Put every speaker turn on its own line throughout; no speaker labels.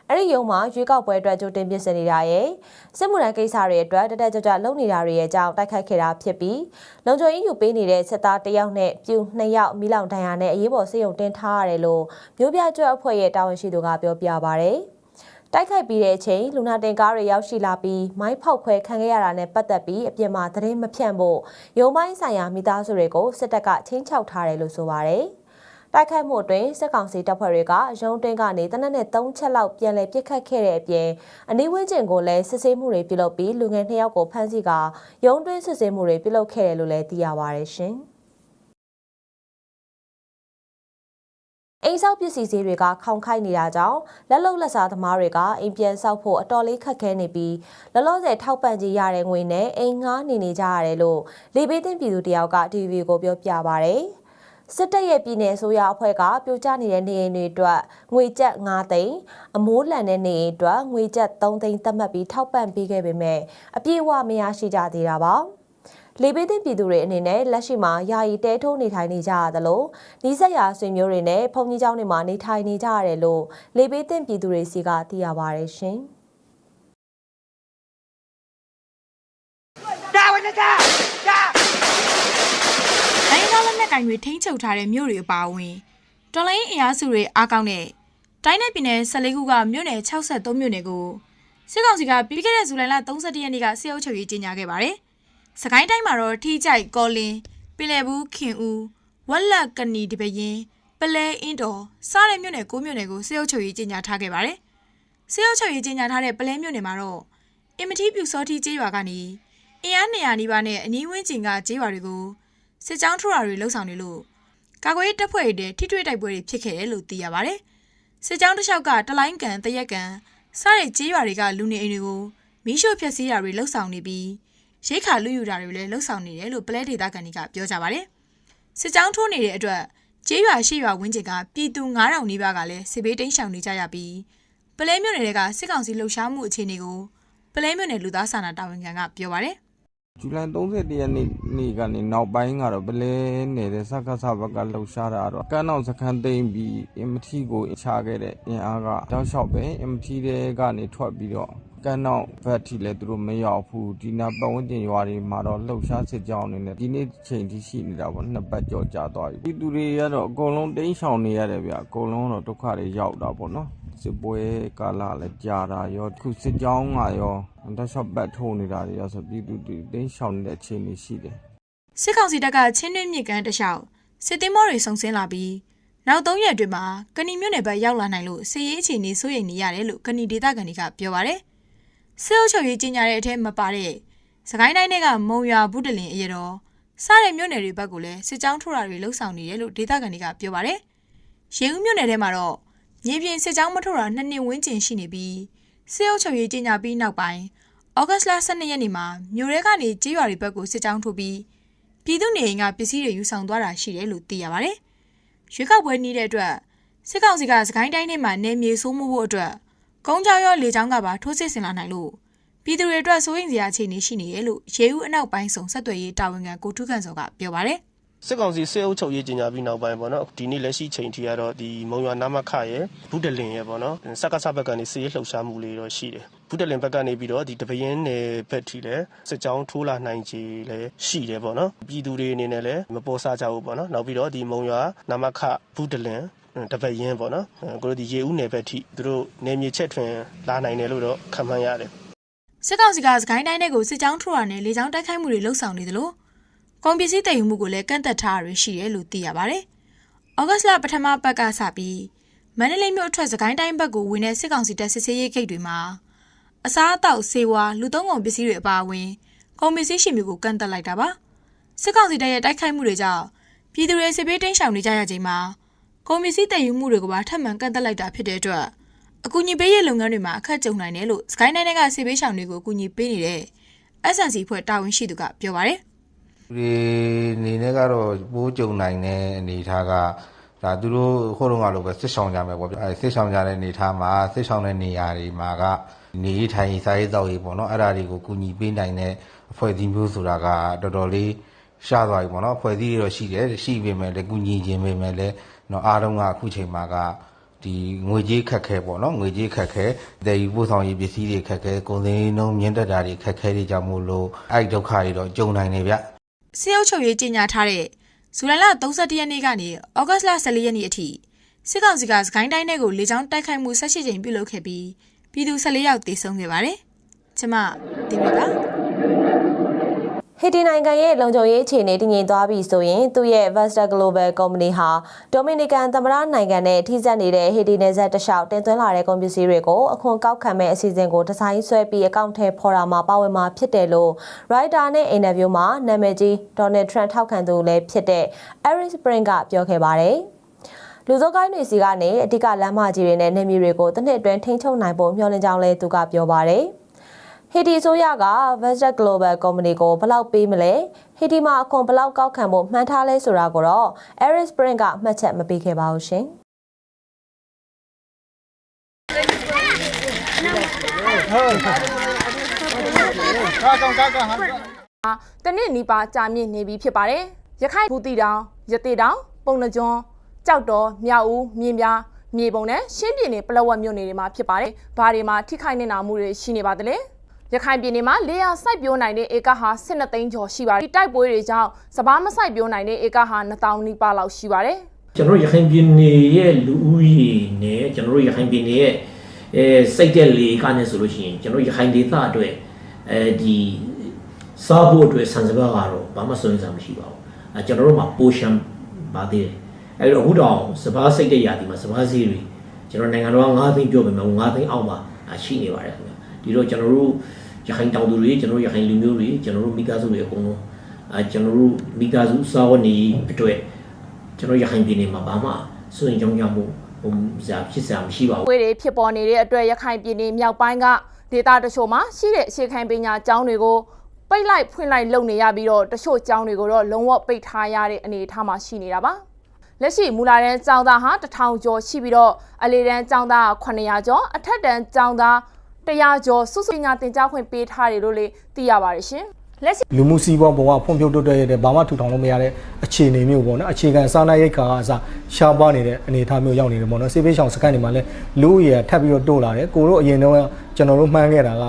အဲ့ဒီရုံမှာရွေးကောက်ပွဲအတွက်ကြိုတင်ပြင်ဆင်နေတာရဲ့စစ်မှုထမ်းကိစ္စတွေအတွက်တက်ကြွလုပ်နေတာတွေရဲ့အကြောင်းတိုက်ခိုက်ခဲ့တာဖြစ်ပြီးလုံခြုံရေးယူပေးနေတဲ့စစ်သား1ယောက်နဲ့ပြူ2ယောက်မိလောင်ဒဏ်ရာနဲ့အရေးပေါ်ဆေးရုံတင်ထားရတယ်လို့မြို့ပြကျွတ်အဖွဲ့ရဲ့တာဝန်ရှိသူကပြောပြပါဗျ။တိုက်ခိုက်ပြီးတဲ့အချိန်လူနာတင်ကားတွေရောက်ရှိလာပြီးမိုင်းဖောက်ခွဲခံခဲ့ရတာနဲ့ပတ်သက်ပြီးအပြင်မှာသတင်းမဖြန့်ဖို့ရုံးပိုင်းဆိုင်ရာမိသားစုတွေကိုစစ်တပ်ကချင်းချောက်ထားတယ်လို့ဆိုပါတယ်။တိုက်ခိုက်မှုအတွင်းစစ်ကောင်စီတပ်ဖွဲ့တွေကရုံးတွင်းကနေတနက်နဲ့3ချက်လောက်ပြန်လည်ပစ်ခတ်ခဲ့တဲ့အပြင်အနီးဝန်းကျင်ကိုလည်းစစ်ဆေးမှုတွေပြုလုပ်ပြီးလူငယ်2ယောက်ကိုဖမ်းဆီးကာရုံးတွင်းစစ်ဆေးမှုတွေပြုလုပ်ခဲ့တယ်လို့လည်းသိရပါတယ်ရှင်။အိမ်ဆောက်ပစ္စည်းဈေးတွေကခေါင်ခိုက်နေတာကြောင့်လက်လုံလက်စားသမားတွေကအိမ်ပြန်ဆောက်ဖို့အတော်လေးခက်ခဲနေပြီးလောလောဆယ်ထောက်ပံ့ကြေးရတဲ့ငွေနဲ့အိမ်ငှားနေကြရတယ်လို့လေဘေးသင့်ပြည်သူတယောက်က TV ကိုပြောပြပါဗျ။စစ်တပ်ရဲ့ပြည်내အစိုးရအဖွဲ့ကပြိုကျနေတဲ့နေအိမ်တွေအတွက်ငွေကျပ်9သိန်းအမိုးလန်တဲ့နေအိမ်အတွက်ငွေကျပ်3သိန်းသတ်မှတ်ပြီးထောက်ပံ့ပေးခဲ့ပေမဲ့အပြည့်အဝမရရှိကြသေးတာပါလေဘေးသင့်ပြည်သူတွေအနေနဲ့လက်ရှိမှာယာယီတဲထိုးနေထိုင်နေကြရတယ်လို့နီးစပ်ရာဆွေမျိုးတွေနဲ့ဘုံကြီးကျောင်းတွေမှာနေထိုင်နေကြရတယ်လို့လေဘေးသင့်ပြည်သူတွေစီကသိရပါတယ်ရှင်တ
ိုင်းဒေသလက်နက်ကိုင်တွေထိန်းချုပ်ထားတဲ့မြို့တွေအပါအဝင်တော်လိုင်းအင်အားစုတွေအားကောင်းတဲ့တိုင်းနယ်ပြည်နယ်14ခုကမြို့နယ်63မြို့နယ်ကိုစစ်ကောင်စီကပြီးခဲ့တဲ့ဇူလိုင်လ31ရက်နေ့ကစစ်အုပ်ချုပ်ရေးကြေညာခဲ့ပါတယ်။စကိုင်းတိုင်းမှာတော့ထီးကြိုက်ကောလင်းပင်လယ်ဘူးခင်ဦးဝက်လက်ကနီဒီပရင်ပလဲအင်းတော်စားတဲ့မြို့နယ်9မြို့နယ်ကိုစစ်အုပ်ချုပ်ရေးကြေညာထားခဲ့ပါတယ်။စစ်အုပ်ချုပ်ရေးကြေညာထားတဲ့ပလဲမြို့နယ်မှာတော့အင်မတီပြူစောထီကျေးရွာကနေအင်အား200နီးပါးနဲ့အနီးဝန်းကျင်ကကျေးရွာတွေကိုစစ်ကြောင်းထိုးတာတွေလှုပ်ဆောင်နေလို့ကာကွယ်ရေးတပ်ဖွဲ့တွေထိတွေ့တိုက်ပွဲတွေဖြစ်ခဲ့တယ်လို့သိရပါတယ်။စစ်ကြောင်းတစ်လျှောက်ကတလိုင်းကန်တရက်ကန်စားတဲ့ကျေးရွာတွေကလူနေအိမ်တွေကိုမီးရှို့ဖျက်ဆီးတာတွေလှုပ်ဆောင်နေပြီးရိတ်ခါလူယူတာတွေလည်းလှုပ်ဆောင်နေတယ်လို့ပလဲဒေသခံတွေကပြောကြပါတယ်။စစ်ကြောင်းထိုးနေတဲ့အတွက်ကျေးရွာရှိရွာဝန်းကျင်ကပြည်သူ9000နီးပါးကလည်းစစ်ဘေးတိမ်းရှောင်နေကြရပြီးပလဲမြို့နယ်ကစစ်ကောင်စီလှုပ်ရှားမှုအခြေအနေကိုပလဲမြို့နယ်လူသားစာနာတာဝန်ခံကပြောပါတယ်
ဇူလိုင်31ရက်နေ့ကနေနောက်ပိုင်းကတော့ပလဲနေတဲ့စက္ကစဘက်ကလှုပ်ရှားတာတော့ကမ်းနောက်စခန်းသိမ်းပြီးအင်မထီကိုချခဲ့တဲ့အင်အားကတောက်လျှောက်ပဲအင်မထီတွေကနေထွက်ပြီးတော့ကမ်းနောက်ဘက်ထိလည်းသူတို့မရောက်ဘူးဒီနာပတ်ဝန်းကျင်ရွာတွေမှာတော့လှုပ်ရှားစစ်ကြောင်းနေနဲ့ဒီနေ့ချိန်ထိရှိနေတာပေါ့နှစ်ပတ်ကြော်ကြာသွားပြီဒီသူတွေကတော့အကုန်လုံးတိမ်းရှောင်နေရတယ်ဗျအကုန်လုံးတော့ဒုက္ခတွေရောက်တာပေါ့နော်စစ်ပွဲကာလလည်းကြာတာရောခုစစ်ကြောင်းကရောတောက်လျှောက်ပတ်ထိုးနေတာတွေရောဆိုပြည်သူတွေတိမ်းရှောင်နေတဲ့အခြေအနေရှိတယ်စ
စ်ကောင်စီတပ်ကချင်းတွင်းမြစ်ကမ်းတလျှောက်စစ်သည်မောတွေစုံစင်းလာပြီးနောက်3ရက်အတွင်းမှာကဏီမြို့နယ်ဘက်ရောက်လာနိုင်လို့စစ်ရေးအခြေအနေစိုးရိမ်နေရတယ်လို့ကဏီဒေသခံတွေကပြောပါတယ်စစ်အုပ်ချုပ်ရေးကြီးညာတဲ့အထက်မပါတဲ့စကိုင်းတိုင်းကမုံရွာဘူးတလင်အရတော်စားတဲ့မြို့နယ်တွေဘက်ကလည်းစစ်ကြောင်းထိုးတာတွေလှုပ်ဆောင်နေတယ်လို့ဒေသခံတွေကပြောပါတယ်ရေဦးမြို့နယ်ထဲမှာတော့မြေပြင်စစ်ကြောင်းမထိုးတာ2နှစ်ဝန်းကျင်ရှိနေပြီးစစ်အုပ်ချုပ်ရေးကြီးညာပြီးနောက်ပိုင်းဩဂတ်စ်လ12ရက်နေ့မှာမြို့ရဲကနေကြေးရွာတွေဘက်ကိုစစ်ကြောင်းထိုးပြီးပြည်သူနေအိမ်ကပစ္စည်းတွေယူဆောင်သွားတာရှိတယ်လို့သိရပါတယ်ရွေးကောက်ပွဲနှီးတဲ့အတွက်စစ်ကောင်စီကစကိုင်းတိုင်းထဲမှာနေမြေဆိုးမှုဖို့အတွက်ကုန်းချောင်းရောလေချောင်းကပါထိုးစစ်ဆင်လာနိုင်လို့ပြည်သူတွေအတွက်စိုးရိမ်စရာအခြေအနေရှိနေတယ်လို့ရေဦးအနောက်ပိုင်းဆောင်ဆက်သွယ်ရေးတာဝန်ခံကိုထုခန့်စောကပြောပါတယ်စ
စ်ကောင်စီစစ်အုပ်ချုပ်ရေးကြီးညာပြီးနောက်ပိုင်းပေါ့နော်ဒီနေ့လက်ရှိချိန်ထိကတော့ဒီမုံရွာနာမခရဲ့ဘူးတလင်ရဲ့ပေါ့နော်စက္ကစဘက်ကနေစစ်ရေးလှုပ်ရှားမှုလေးတော့ရှိတယ်ဘူးတလင်ဘက်ကနေပြီးတော့ဒီတပင်းနယ်ဘက်ထိလည်းစစ်ကြောင်းထိုးလာနိုင်ခြေလည်းရှိတယ်ပေါ့နော်ပြည်သူတွေအနေနဲ့လည်းမပေါ်စားကြဘူးပေါ့နော်နောက်ပြီးတော့ဒီမုံရွာနာမခဘူးတလင်တပင်းပေါ့နော်ကိုတို့ဒီရေဦးနယ်ဘက်ထိသူတို့နယ်မြေချက်ထွင်လာနိုင်တယ်လို့တော့ခန့်မှန်းရတယ်
စစ်ကောင်စီကစကိုင်းတိုင်းထဲကိုစစ်ကြောင်းထိုးတာနဲ့လေကြောင်းတိုက်ခိုက်မှုတွေလှုပ်ဆောင်နေတယ်လို့ကုန်ပစ္စည်းတည်ယူမှုကိုလည်းကန့်သက်ထားရရှိတယ်လို့သိရပါတယ်။ဩဂတ်စ်လပထမပတ်ကစပြီးမန္တလေးမြို့အထွက်စကိုင်းတိုင်းဘက်ကိုဝင်တဲ့စစ်ကောင်စီတပ်စစ်ဆေးရေးဂိတ်တွေမှာအစားအသောက်ဆေးဝါးလူသုံးကုန်ပစ္စည်းတွေအပါအဝင်ကုန်ပစ္စည်းရှင်မျိုးကိုကန့်သက်လိုက်တာပါ။စစ်ကောင်စီတပ်ရဲ့တိုက်ခိုက်မှုတွေကြောင့်ပြည်သူတွေစစ်ဘေးတိမ်းရှောင်နေကြရချိန်မှာကုန်ပစ္စည်းတည်ယူမှုတွေကပါထပ်မံကန့်သက်လိုက်တာဖြစ်တဲ့အတွက်အကူအညီပေးရေးလုပ်ငန်းတွေမှာအခက်ကြုံနိုင်တယ်လို့စကိုင်းတိုင်းကစစ်ဘေးရှောင်တွေကိုအကူအညီပေးနေတဲ့ SNC ဖွဲ့တာဝန်ရှိသူကပြောပါတယ်
ဒီနေနဲ့ကတော့ပိုးကြုံနိုင်တဲ့အနေအထားကဒါသူတို့ခိုးတော့ကလို့ပဲစစ်ဆောင်ကြမယ်ပေါ့ဗျစစ်ဆောင်ကြတဲ့အနေအထားမှာစစ်ဆောင်တဲ့နေရာတွေမှာကနေထိုင်စားရေးတောက်ရေးပေါ့နော်အဲ့ဒါတွေကိုကူညီပေးနိုင်တဲ့အဖွဲ့အစည်းမျိုးဆိုတာကတော်တော်လေးရှားသွားပြီပေါ့နော်အဖွဲ့အစည်းတွေတော့ရှိတယ်ရှိပေမဲ့လည်းကူညီခြင်းပေမဲ့လည်းနော်အားလုံးကအခုချိန်မှာကဒ ဒီငွေကြေးခက်ခဲပေါ့နော်ငွေကြေးခက်ခဲတည်ယူပို့ဆောင်ရေးပစ္စည်းတွေခက်ခဲကုန်စည်နှုန်းမြင့်တက်တာတွေခက်ခဲတွေကြောင့်မို့လို့အဲ့ဒုက္ခတွေတော့ကြုံနိုင်နေဗျ
စစ်အုပ်ချုပ်ရေးကြီးညာထားတဲ့ဇူလိုင်လ31ရက်နေ့ကနေဩဂတ်လ14ရက်နေ့အထိစစ်ကောင်စီကစကိုင်းတိုင်းထဲကိုလေကြောင်းတိုက်ခိုက်မှု18ကြိမ်ပြုလုပ်ခဲ့ပြီးပြည်သူ14ယောက်သေဆုံးခဲ့ပါတယ်။ကျွန်မတင်ပြပါ
ဟေတီနိုင်ငံရဲ့လုံခြုံရေးအခြေအနေတည်ငြိမ်သွားပြီဆိုရင်သူ့ရဲ့ Vesta Global Company ဟာ Dominican သမ္မတနိုင်ငံနဲ့ထိစပ်နေတဲ့ဟေတီနယ်စပ်တလျှောက်တင်သွင်းလာတဲ့ကုန်ပစ္စည်းတွေကိုအခွန်ကောက်ခံမဲ့အစီအစဉ်ကိုဒီဇိုင်းဆွဲပြီးအကောင့်ထဲဖော်တာမှာပါဝင်မှာဖြစ်တယ်လို့ Reuters နဲ့ Interview မှာနာမည်ကြီး Donald Trump ထောက်ခံသူလည်းဖြစ်တဲ့ Eric Spring ကပြောခဲ့ပါတယ်။လူစုကိုင်းတွေစီကနေအဓိကလမ်းမကြီးတွေနဲ့နေမြေတွေကိုတစ်နှစ်အတွင်းထိန်းချုပ်နိုင်ဖို့မျှော်လင့်ကြောင်းလည်းသူကပြောပါတယ်။ဟေတီဆိုရက Vesta Global Company ကိုဘယ်လောက်ပေးမလဲဟေတီမှာအခွန်ဘယ်လောက်ကောက်ခံဖို့မှန်းထားလဲဆိုတာကိုတော့ Eric Spring ကမှတ်ချက်မပေးခဲ့ပါဘူးရှင်
တနစ်နီးပါကြာမြင့်နေပြီဖြစ်ပါတယ်ရခိုင်ဘူတီတောင်ရတေတောင်ပုံနှကျွန်းကြောက်တော်မြောက်ဦးမြင်းပြားမြေပုံနဲ့ရှင်းပြည်နယ်ပလက်ဝတ်မြို့နယ်တွေမှာဖြစ်ပါတယ်ဘာတွေမှာထိခိုက်နေတာမှုတွေရှိနေပါသလဲရခိုင်ပြည်နယ်မှာလေယာစိုက်ပျိုးနိုင်တဲ့ဧကဟာ12သိန်းကျော်ရှိပါတယ်ဒီတိုက်ပွဲတွေကြောင့်စပားမစိုက်ပျိုးနိုင်တဲ့ဧကဟာ2000နီးပါးလောက်ရှိပါတယ်
ကျွန်တော်ရခိုင်ပြည်နယ်ရဲ့လူဦးရေနဲ့ကျွန်တော်ရခိုင်ပြည်နယ်ရဲ့စိတ်တဲ့လေကနေဆိုလို့ရှိရင်ကျွန်တော်ရခိုင်ဒေသအတွက်ဒီစားဖို့အတွက်ဆန်စပါးကတော့ဘာမှစိုးရိမ်စရာမရှိပါဘူးကျွန်တော်တို့မှာပိုရှန်ပါသေးတယ်အဲ့တော့အခုတော့စပားစိတ်တဲ့ရာသီမှာစပားစီးတွေကျွန်တော်နိုင်ငံတော်က9သိန်းပြောပေမဲ့9သိန်းအောက်မှာရှိနေပါတယ်ခင်ဗျာဒီတော့ကျွန်တော်တို့ရခိုင်တောင်သူတွေကျွန်တော်ရခိုင်လူမျိုးတွေကျွန်တော်တို့မိသားစုတွေအကုန်လုံးကျွန်တော်တို့မိသားစုစားဝတ်နေအတွက်ကျွန်တော်ရခိုင်ပြည်နယ်မှာဘာမှစိုးရိမ်ကြောင်းကြမှုဖြစ်စရာမရှိပါဘူး
ပွဲတွေဖြစ်ပေါ်နေတဲ့အတွက်ရခိုင်ပြည်နယ်မြောက်ပိုင်းကဒေသတချို့မှာရှိတဲ့အခြေခံပညာကျောင်းတွေကိုပိတ်လိုက်ဖွင့်လိုက်လုပ်နေရပြီးတော့တချို့ကျောင်းတွေကိုတော့လုံးဝပိတ်ထားရတဲ့အနေအထားမှာရှိနေတာပါလက်ရှိမူလာတန်းကျောင်းသားဟာ1000ကျော်ရှိပြီးတော့အလေတန်းကျောင်းသား900ကျော်အထက်တန်းကျောင်းသား100ကျော်စုစုပညာသင်ကြားခွင့်ပေးထားတယ်လို့လည်းသိရပါတယ်ရှင်လက်ရှိ
လူမှုစီးပွားဘဝဖွံ့ဖြိုးတိုးတက်ရတဲ့ဘာမှထူထောင်လို့မရတဲ့အခြေအနေမျိုးပေါ့နော်အခြေခံစားနပ်ရိက္ခာကအစရှားပါနေတဲ့အနေအထားမျိုးရောက်နေတယ်ပေါ့နော်စေဘေးရှောင်စကန်တွေမှာလည်းလူဦးရေထပ်ပြီးတော့တိုးလာတယ်ကိုတို့အရင်တော့ကျွန်တော်တို့မှန်းခဲ့တာက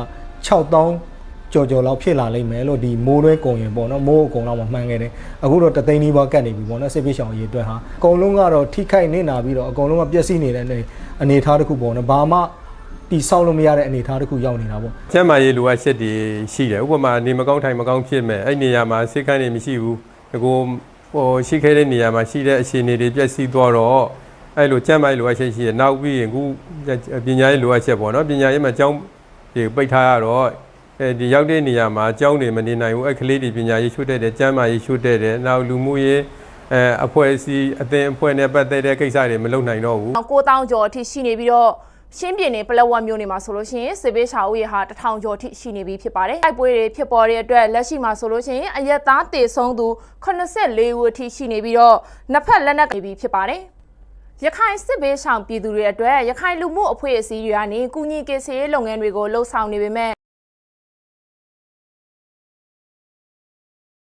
6000ကျော်လောက်ဖြစ်လာလိမ့်မယ်လို့ဒီမိုးတွဲကုံရင်ပေါ့နော်မိုးအကုံလောက်မှမှန်းခဲ့တယ်အခုတော့3သိန်းနီးပါးကတ်နေပြီပေါ့နော်စေဘေးရှောင်အရေးအတွက်ဟာအကုန်လုံးကတော့ထိခိုက်နေတာပြီးတော့အကုန်လုံးကပျက်စီးနေတဲ့အနေအထားတစ်ခုပေါ့နော်ဘာမှတီဆောက်လို့မရတဲ့အနေအထားတစ်ခုရောက်နေတာပေါ့
ကျန်းမာရေးလိုအပ်ချက်တွေရှိတယ်ဥပမာနေမကောင်းထိုင်မကောင်းဖြစ်မဲ့အဲ့နေရာမှာစိတ်ခမ်းနေမရှိဘူးကိုရှိခဲ့တဲ့နေရာမှာရှိတဲ့အခြေအနေတွေပျက်စီးသွားတော့အဲ့လိုကျန်းမာရေးလိုအပ်ချက်ရှိတယ်နောက်ပြီးရင်ခုပညာရေးလိုအပ်ချက်ပေါ့နော်ပညာရေးမှာကျောင်းတွေပိတ်ထားရတော့ဒီရောက်တဲ့နေရာမှာကျောင်းတွေမနေနိုင်ဘူးအဲ့ကလေးတွေပညာရေးရှုတဲ့တယ်ကျန်းမာရေးရှုတဲ့တယ်နောက်လူမှုရေးအဖွဲ့အစည်းအသင်းအဖွဲ့နဲ့ပတ်သက်တဲ့ကိစ္စတွေမလုပ်နိုင်တော့ဘူး
9000ကျော်အထိရှိနေပြီးတော့ရှင်းပြည်နယ်ပလက်ဝတ်မြို့နယ်မှာဆိုလို့ရှိရင်စစ်ဘေးရှောင်ဦးရေဟာ1000ကျော်အထိရှိနေပြီဖြစ်ပါတယ်တိုက်ပွဲတွေဖြစ်ပေါ်တဲ့အတွက်လက်ရှိမှာဆိုလို့ရှိရင်အရက်သားတေဆုံးသူ84ဦးအထိရှိနေပြီးတော့နှစ်ဖက်လက်နက်နေပြီဖြစ်ပါတယ်ရခိုင်စစ်ဘေးရှောင်ပြည်သူတွေအတွက်ရခိုင်လူမှုအဖွဲ့အစည်းတွေကနေကုညီကယ်ဆယ်ရေးလုပ်ငန်းတွေကိုလှုပ်ဆောင်နေပေမဲ့